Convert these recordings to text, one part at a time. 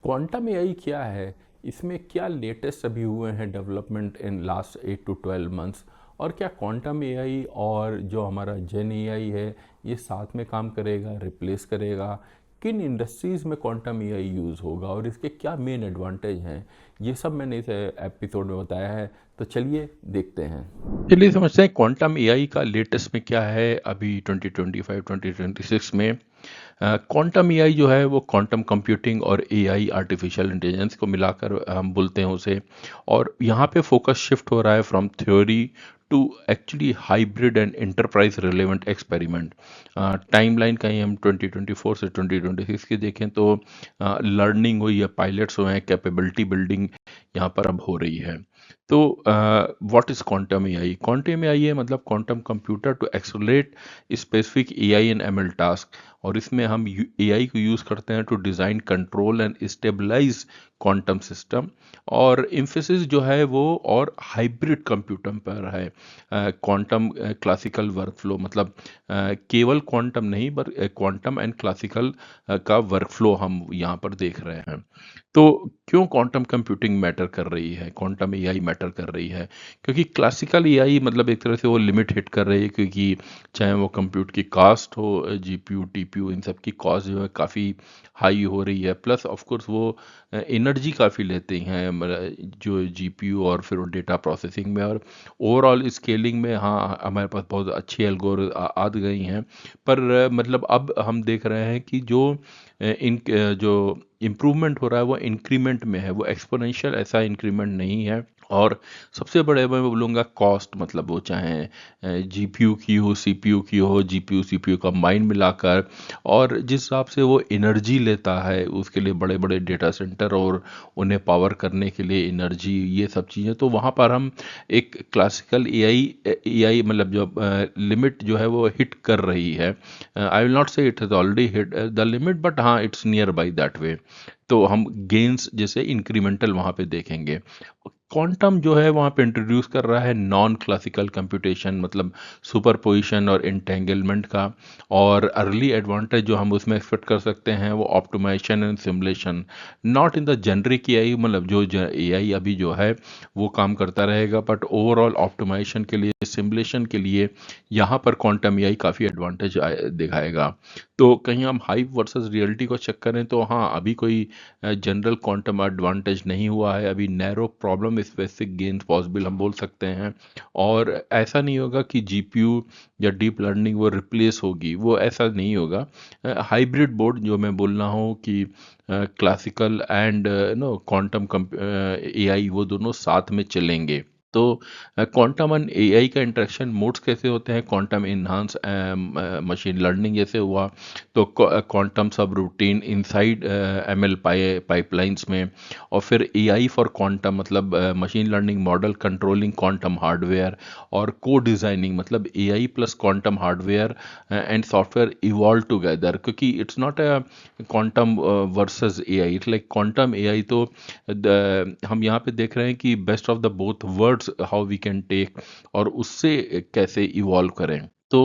Quantum AI क्या है? इसमें क्या लेटेस्ट अभी हुए हैं development in last 8 to 12 months? और क्या क्वांटम एआई और जो हमारा जेन एआई है ये साथ में काम करेगा, रिप्लेस करेगा? किन इंडस्ट्रीज़ में क्वांटम एआई यूज़ होगा और इसके क्या मेन एडवांटेज हैं? ये सब मैंने इस एपिसोड में बताया है, तो चलिए देखते हैं। चलिए समझते हैं क्वांटम एआई का लेटेस्ट में क्या है अभी 2025-2026 में। क्वांटम एआई जो है वो क्वांटम कंप्यूटिंग और एआई आर्टिफिशियल इंटेलिजेंस को मिलाकर हम बोलते हैं उसे। और यहाँ पे फोकस शिफ्ट हो रहा है from theory to actually hybrid and enterprise relevant experiment. Timeline कहीं हम 2024 से 2026 की देखें तो लर्निंग हुई है, पायलट्स हुए हैं, कैपेबिलिटी बिल्डिंग यहाँ पर अब हो रही है। तो what is quantum AI? Quantum AI है मतलब quantum computer to accelerate specific AI and ML task. और इसमें हम एआई को यूज़ करते हैं to design, control and stabilize quantum system. और इम्फेसिस जो है वो और हाइब्रिड कंप्यूटर पर है। क्वांटम क्लासिकल वर्कफ्लो मतलब केवल क्वांटम नहीं पर क्वांटम एंड क्लासिकल का वर्कफ्लो हम यहाँ पर देख रहे हैं। तो क्यों क्वांटम कंप्यूटिंग मैटर कर रही है, क्वांटम एआई मैटर कर रही है? क्योंकि क्लासिकल एआई मतलब एक तरह से वो लिमिट हिट कर रही है, क्योंकि चाहे वो कंप्यूट की कास्ट हो, जीपीयू टीपीयू इन सब की कॉस्ट जो है काफ़ी हाई हो रही है। प्लस ऑफ कोर्स वो एनर्जी काफ़ी लेते हैं जो जीपीयू और फिर वो डेटा प्रोसेसिंग में और ओवरऑल स्केलिंग में। हाँ, हमारे पास बहुत अच्छी एल्गोर आ गई हैं। पर मतलब अब हम देख रहे हैं कि जो इम्प्रूवमेंट हो रहा है वो इंक्रीमेंट में है, वो एक्सपोनेंशियल ऐसा इंक्रीमेंट नहीं है। और सबसे बड़े मैं बोलूँगा कॉस्ट, मतलब वो चाहे जीपीयू की हो, सीपीयू की हो, जीपीयू सीपीयू का माइंड मिलाकर, और जिस हिसाब से वो एनर्जी लेता है उसके लिए बड़े बड़े डेटा सेंटर और उन्हें पावर करने के लिए एनर्जी, ये सब चीज़ें, तो वहाँ पर हम एक क्लासिकल एआई मतलब जो लिमिट जो है वो हिट कर रही है। I will not say it has already hit the limit, but हाँ it's near by that way. तो हम गेन्स जैसे इंक्रीमेंटल वहाँ पे देखेंगे। क्वांटम जो है वहाँ पे इंट्रोड्यूस कर रहा है नॉन क्लासिकल कंप्यूटेशन, मतलब सुपरपोजिशन और इंटेंगलमेंट का। और अर्ली एडवांटेज जो हम उसमें एक्सपेक्ट कर सकते हैं वो optimization and simulation, not in the generic AI, मतलब जो एआई अभी जो है वो काम करता रहेगा, बट ओवरऑल ऑप्टिमाइजेशन के लिए, सिमुलेशन के लिए यहाँ पर क्वांटम एआई काफ़ी एडवांटेज दिखाएगा। तो कहीं हम हाइप वर्सेस रियलिटी को चेक करें तो हाँ, अभी कोई जनरल क्वांटम एडवांटेज नहीं हुआ है, अभी narrow problem specific gains possible हम बोल सकते हैं। और ऐसा नहीं होगा कि जीपीयू या डीप लर्निंग वो रिप्लेस होगी, वो ऐसा नहीं होगा। हाइब्रिड बोर्ड जो मैं बोल रहा हूँ कि classical and no quantum AI वो दोनों साथ में चलेंगे। तो क्वांटम एंड एआई का इंटरेक्शन मोड्स कैसे होते हैं? क्वांटम इन्हांस मशीन लर्निंग जैसे हुआ, तो क्वांटम सब रूटीन इनसाइड एमएल पाइपलाइंस में। और फिर एआई फॉर क्वांटम मतलब machine learning model controlling quantum hardware. और को डिज़ाइनिंग मतलब AI plus quantum hardware and software evolve together, क्योंकि it's not a quantum versus AI, it's like quantum AI. तो हम यहाँ पे देख रहे हैं कि best of the both words how we can take, और उससे कैसे इवॉल्व करें। तो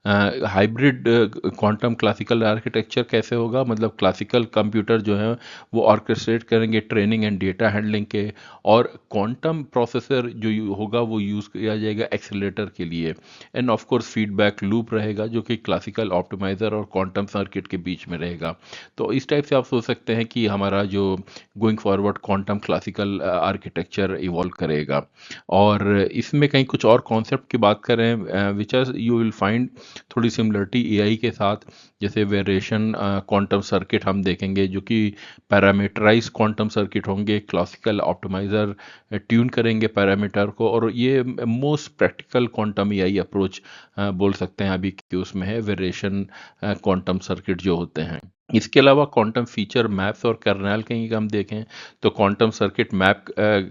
हाइब्रिड क्वांटम क्लासिकल आर्किटेक्चर कैसे होगा? मतलब क्लासिकल कंप्यूटर जो है वो ऑर्केस्ट्रेट करेंगे ट्रेनिंग एंड डेटा हैंडलिंग के, और क्वांटम प्रोसेसर जो होगा वो यूज़ किया जाएगा एक्सेलेरेटर के लिए। End of course feedback loop रहेगा जो कि क्लासिकल ऑप्टिमाइज़र और क्वांटम सर्किट के बीच में रहेगा। तो इस टाइप से आप सोच सकते हैं कि हमारा जो going forward quantum classical architecture evolve करेगा। और इसमें कहीं कुछ और कॉन्सेप्ट की बात करें विच यू विल फाइंड थोड़ी सिमिलरिटी एआई के साथ, जैसे वेरिएशन क्वांटम सर्किट हम देखेंगे जो कि पैरामीटराइज क्वांटम सर्किट होंगे। क्लासिकल ऑप्टिमाइज़र ट्यून करेंगे पैरामीटर को, और ये most practical quantum AI approach बोल सकते हैं अभी कि उसमें है वेरिएशन क्वांटम सर्किट जो होते हैं। इसके अलावा क्वांटम फीचर मैप्स और कर्नेल कहीं हम देखें तो क्वांटम सर्किट मैप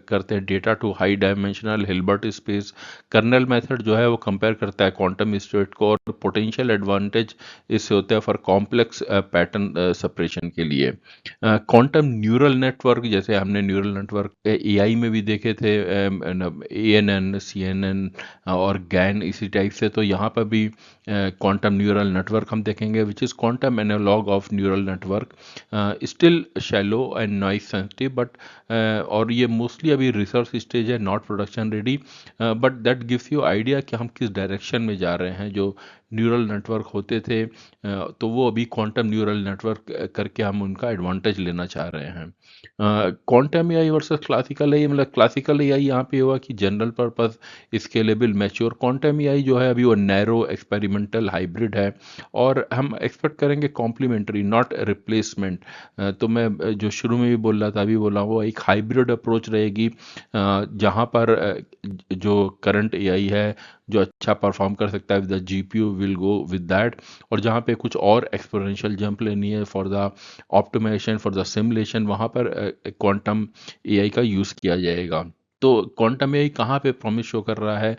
करते हैं data to high dimensional Hilbert space. Kernel method जो है वो कंपेयर करता है क्वांटम स्टेट को, और पोटेंशियल एडवांटेज इससे होता है फॉर कॉम्प्लेक्स पैटर्न सेपरेशन के लिए। क्वांटम न्यूरल नेटवर्क, जैसे हमने न्यूरल नेटवर्क एआई में भी देखे थे, एएनएन, सीएनएन और गैन, इसी टाइप से, तो यहाँ पर भी क्वांटम न्यूरल नेटवर्क हम देखेंगे which is quantum analog of neural neural network, still shallow and noise sensitive, but और ये मोस्टली अभी रिसर्च स्टेज है, not production ready, but that gives you idea कि हम किस डायरेक्शन में जा रहे हैं। जो न्यूरल नेटवर्क होते थे तो वो अभी क्वांटम न्यूरल नेटवर्क करके हम उनका एडवांटेज लेना चाह रहे हैं। Quantum AI versus classical AI, मतलब क्लासिकल एआई यहाँ पे हुआ कि general purpose scalable mature, quantum AI जो है अभी वो नैरो एक्सपेरिमेंटल हाइब्रिड है, और हम एक्सपेक्ट करेंगे कॉम्प्लीमेंट्री नॉट रिप्लेसमेंट। तो मैं जो शुरू में भी बोल रहा था अभी बोला, वो एक हाइब्रिड अप्रोच रहेगी, जहाँ पर जो करंट एआई है जो अच्छा परफॉर्म कर सकता है with the GPU will go with that, और जहाँ पे कुछ और एक्सपोनेंशियल जंप लेनी है for the optimization for the simulation, वहाँ पर क्वांटम एआई का यूज़ किया जाएगा। तो क्वांटम एआई कहाँ पे प्रॉमिस शो कर रहा है?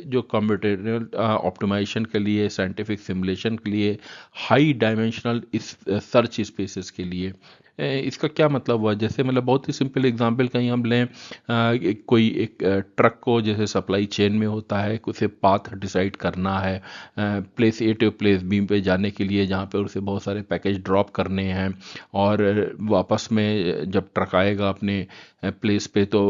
जो कम्प्यूटेशनल ऑप्टिमाइजेशन के लिए, साइंटिफिक सिमुलेशन के लिए, हाई डायमेंशनल इस सर्च स्पेसेस के लिए। इसका क्या मतलब हुआ? जैसे मतलब बहुत ही सिंपल एग्जांपल कहीं हम लें, कोई एक ट्रक को जैसे सप्लाई चेन में होता है, उसे पाथ डिसाइड करना है place A to place B पे जाने के लिए, जहाँ पे उसे बहुत सारे पैकेज ड्रॉप करने हैं, और वापस में जब ट्रक आएगा अपने प्लेस पे तो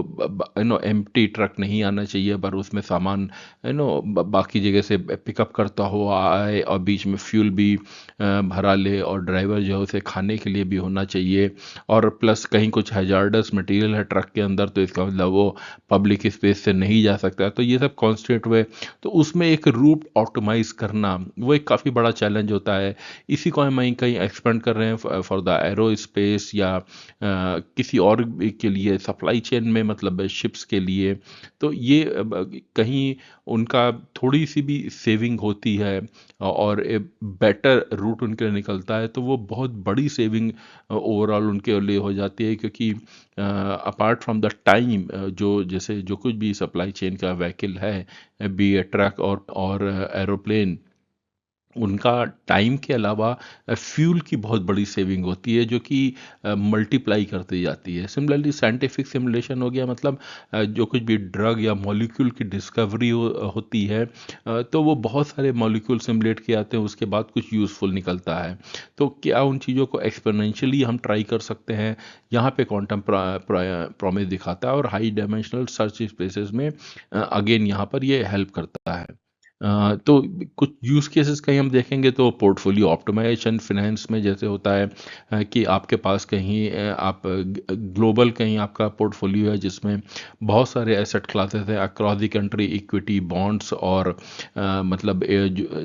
एम्प्टी ट्रक नहीं आना चाहिए, पर उसमें सामान बाकी जगह से पिकअप करता हुआ आए, और बीच में फ्यूल भी भरा ले, और ड्राइवर जो है उसे खाने के लिए भी होना चाहिए, और प्लस कहीं कुछ हैजार्डस मटेरियल है ट्रक के अंदर तो इसका मतलब वो पब्लिक स्पेस से नहीं जा सकता। तो ये सब कॉन्स्टेंट हुए, तो उसमें एक रूट ऑप्टिमाइज करना वो एक काफ़ी बड़ा चैलेंज होता है। इसी को हम कहीं एक्सपेंड कर रहे हैं फॉर द एरो स्पेस, या किसी और के लिए सप्लाई चेन में, मतलब शिप्स के लिए। तो ये कहीं उनका थोड़ी सी भी सेविंग होती है और बेटर रूट उनके लिए निकलता है, तो वो बहुत बड़ी सेविंग ओवरऑल उनके लिए हो जाती है, क्योंकि अपार्ट फ्रॉम द टाइम, जो जैसे जो कुछ भी सप्लाई चेन का व्हीकल है, बी ए ट्रक और एरोप्लेन, उनका टाइम के अलावा फ्यूल की बहुत बड़ी सेविंग होती है, जो कि मल्टीप्लाई करती जाती है। सिमिलरली साइंटिफिक सिमुलेशन हो गया, मतलब जो कुछ भी ड्रग या मॉलिक्यूल की डिस्कवरी होती है, तो वो बहुत सारे मॉलिक्यूल सिमुलेट किए जाते हैं, उसके बाद कुछ यूज़फुल निकलता है। तो क्या उन चीज़ों को एक्सपोनेंशियली हम ट्राई कर सकते हैं? यहाँ पे क्वांटम प्रॉमिस दिखाता है, और हाई डायमेंशनल सर्च स्पेसेस में अगेन यहाँ पर ये हेल्प करता है। तो कुछ यूज़ केसेस कहीं हम देखेंगे तो पोर्टफोलियो ऑप्टिमाइजेशन फिनेंस में जैसे होता है, कि आपके पास कहीं आप ग्लोबल कहीं आपका पोर्टफोलियो है जिसमें बहुत सारे एसेट क्लासेस हैं across the country, equity, bonds, और मतलब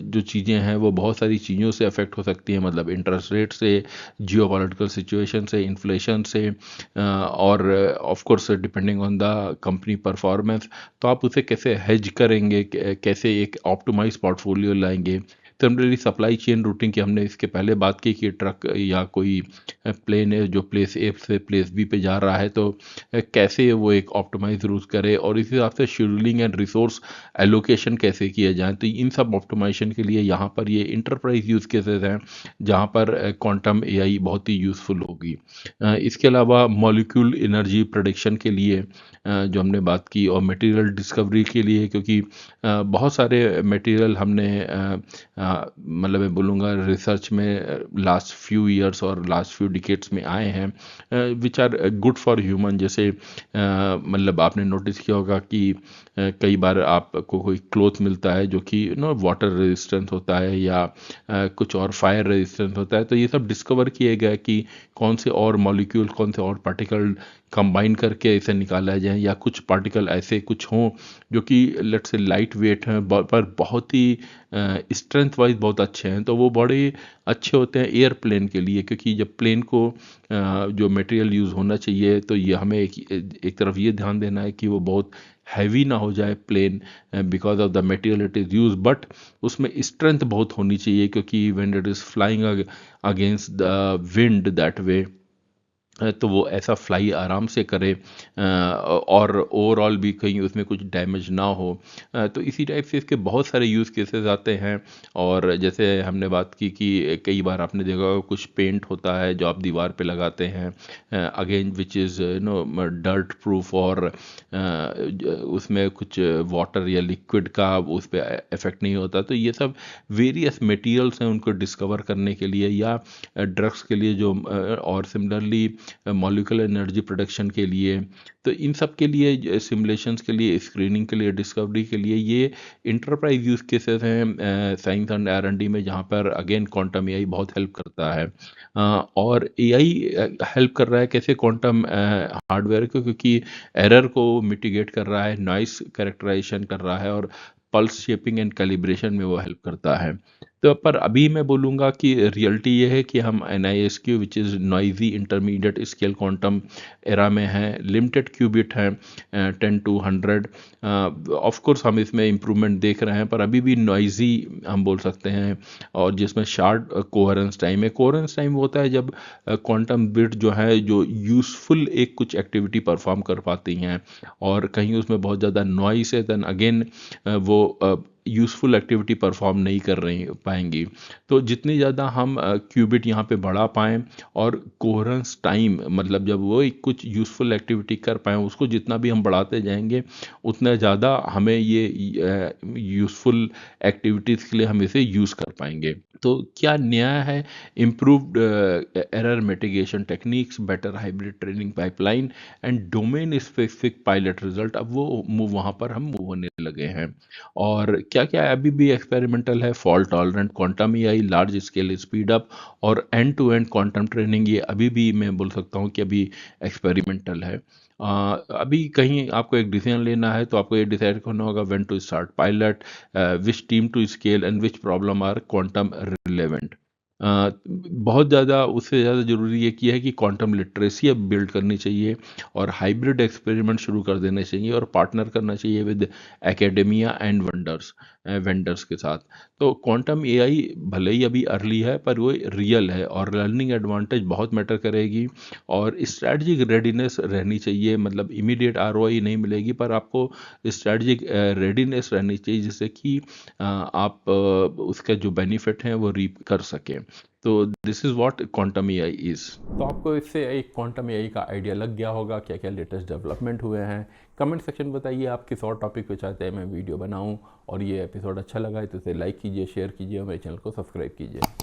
जो चीज़ें हैं वो बहुत सारी चीज़ों से अफेक्ट हो सकती हैं, मतलब इंटरेस्ट रेट से, जियोपॉलिटिकल सिचुएशन से, इन्फ्लेशन से, और of course depending on the company performance. तो आप उसे कैसे हेज करेंगे, कैसे एक ऑप्टिमाइज पोर्टफोलियो लाएंगे? सिमिलरली सप्लाई चेन रूटिंग की हमने इसके पहले बात की कि ट्रक या कोई प्लेन है जो प्लेस ए से प्लेस बी पे जा रहा है, तो कैसे वो एक ऑप्टिमाइज रूट करे, और इस हिसाब से शेड्यूलिंग एंड रिसोर्स एलोकेशन कैसे किया जाए। तो इन सब ऑप्टिमाइजेशन के लिए यहाँ पर ये इंटरप्राइज यूज़ केसेस हैं जहाँ पर क्वांटम एआई बहुत ही यूज़फुल होगी। इसके अलावा मॉलिक्यूल एनर्जी प्रोडिक्शन के लिए जो हमने बात की, और मटेरियल डिस्कवरी के लिए, क्योंकि बहुत सारे मटेरियल हमने मतलब मैं बोलूँगा रिसर्च में लास्ट फ्यू ईयर्स और लास्ट फ्यू डिकेड्स में आए हैं, which are good for human. जैसे मतलब आपने नोटिस किया होगा कि कई बार आपको कोई क्लोथ मिलता है जो कि वाटर रेजिस्टेंस होता है, या कुछ और फायर रेजिस्टेंस होता है। तो ये सब डिस्कवर किए गए कि कौन से और मॉलिक्यूल, कौन से और पार्टिकल कंबाइन करके इसे निकाला जाए, या कुछ पार्टिकल ऐसे कुछ हों जो कि लेट्स से लाइट वेट हैं पर बहुत ही स्ट्रेंथ वाइज बहुत अच्छे हैं। तो वो बड़े अच्छे होते हैं एयरप्लेन के लिए, क्योंकि जब प्लेन को जो मटेरियल यूज़ होना चाहिए, तो ये हमें एक तरफ ये ध्यान देना है कि वो बहुत हैवी ना हो जाए plane, because of the material it is use, but उसमें स्ट्रेंथ बहुत होनी चाहिए, क्योंकि when it is flying against the wind that way, तो वो ऐसा फ्लाई आराम से करे, और ओवरऑल भी कहीं उसमें कुछ डैमेज ना हो। तो इसी टाइप से इसके बहुत सारे यूज़ केसेस आते हैं। और जैसे हमने बात की कि कई बार आपने देखा होगा कुछ पेंट होता है जो आप दीवार पे लगाते हैं, again which is dirt proof, और उसमें कुछ वाटर या लिक्विड का उस पर इफेक्ट नहीं होता। तो ये सब वेरियस मटेरियल्स हैं उनको डिस्कवर करने के लिए, या ड्रग्स के लिए जो और सिमिलरली मॉलिक्यूलर एनर्जी प्रोडक्शन के लिए। तो इन सब के लिए, सिमुलेशंस के लिए, स्क्रीनिंग के लिए, डिस्कवरी के लिए ये इंटरप्राइज यूज केसेस हैं साइंस एंड R&D में, जहाँ पर अगेन क्वांटम एआई बहुत हेल्प करता है। और एआई हेल्प कर रहा है कैसे क्वांटम हार्डवेयर को, क्योंकि एरर को मिटिगेट कर रहा है, नॉइस कैरेक्टराइजेशन कर रहा है, और पल्स शेपिंग एंड कैलिब्रेशन में वो हेल्प करता है। तो पर अभी मैं बोलूँगा कि रियलिटी ये है कि हम NISQ which is noisy intermediate scale quantum era में हैं। लिमिटेड क्यूबिट हैं, 10 to 100। ऑफ कोर्स हम इसमें इम्प्रूवमेंट देख रहे हैं, पर अभी भी नॉइजी हम बोल सकते हैं। और जिसमें शार्ट कोहेरेंस टाइम है। कोहेरेंस टाइम वो होता है जब क्वांटम बिट जो है जो यूज़फुल एक कुछ एक्टिविटी परफॉर्म कर पाती हैं, और कहीं उसमें बहुत ज़्यादा नॉइस है, देन अगेन वो यूज़फुल एक्टिविटी परफॉर्म नहीं कर रही पाएंगी। तो जितनी ज़्यादा हम क्यूबिट यहाँ पे बढ़ा पाएँ, और कोहेरेंस टाइम मतलब जब वो एक कुछ यूज़फुल एक्टिविटी कर पाएँ उसको जितना भी हम बढ़ाते जाएंगे, उतना ज़्यादा हमें ये यूज़फुल एक्टिविटीज़ के लिए हम इसे यूज़ कर पाएंगे। तो क्या नया है? Improved error mitigation techniques, better hybrid training pipeline and domain specific pilot result. अब वो मूव वहाँ पर हम मूव होने लगे हैं। और क्या क्या अभी भी एक्सपेरिमेंटल है? Fault tolerant quantum AI, large scale speed up, और end to end quantum training, ये अभी भी मैं बोल सकता हूँ कि अभी एक्सपेरिमेंटल है। अभी कहीं आपको एक डिसीजन लेना है तो आपको ये डिसाइड करना होगा when to start pilot, which team to scale, and which problem are quantum relevant. बहुत ज़्यादा उससे ज़्यादा ज़रूरी ये किया है कि क्वांटम लिटरेसी अब बिल्ड करनी चाहिए, और हाइब्रिड एक्सपेरिमेंट शुरू कर देने चाहिए, और पार्टनर करना चाहिए विद एकेडेमिया एंड वेंडर्स के साथ। तो क्वांटम एआई भले ही अभी अर्ली है, पर वो रियल है, और लर्निंग एडवांटेज बहुत मैटर करेगी। और स्ट्रैटेजिक रेडीनेस रहनी चाहिए, मतलब इमीडिएट ROI नहीं मिलेगी, पर आपको स्ट्रैटेजिक रेडीनेस रहनी चाहिए, जिससे कि आप उसका जो बेनिफिट है वो रीप कर सकें। तो this is what quantum AI is. तो आपको इससे एक क्वांटम एआई का आइडिया लग गया होगा, क्या क्या लेटेस्ट डेवलपमेंट हुए हैं। कमेंट सेक्शन में बताइए आप किस और टॉपिक पे चाहते हैं मैं वीडियो बनाऊं, और ये एपिसोड अच्छा लगा है तो इसे लाइक कीजिए, शेयर कीजिए और मेरे चैनल को सब्सक्राइब कीजिए।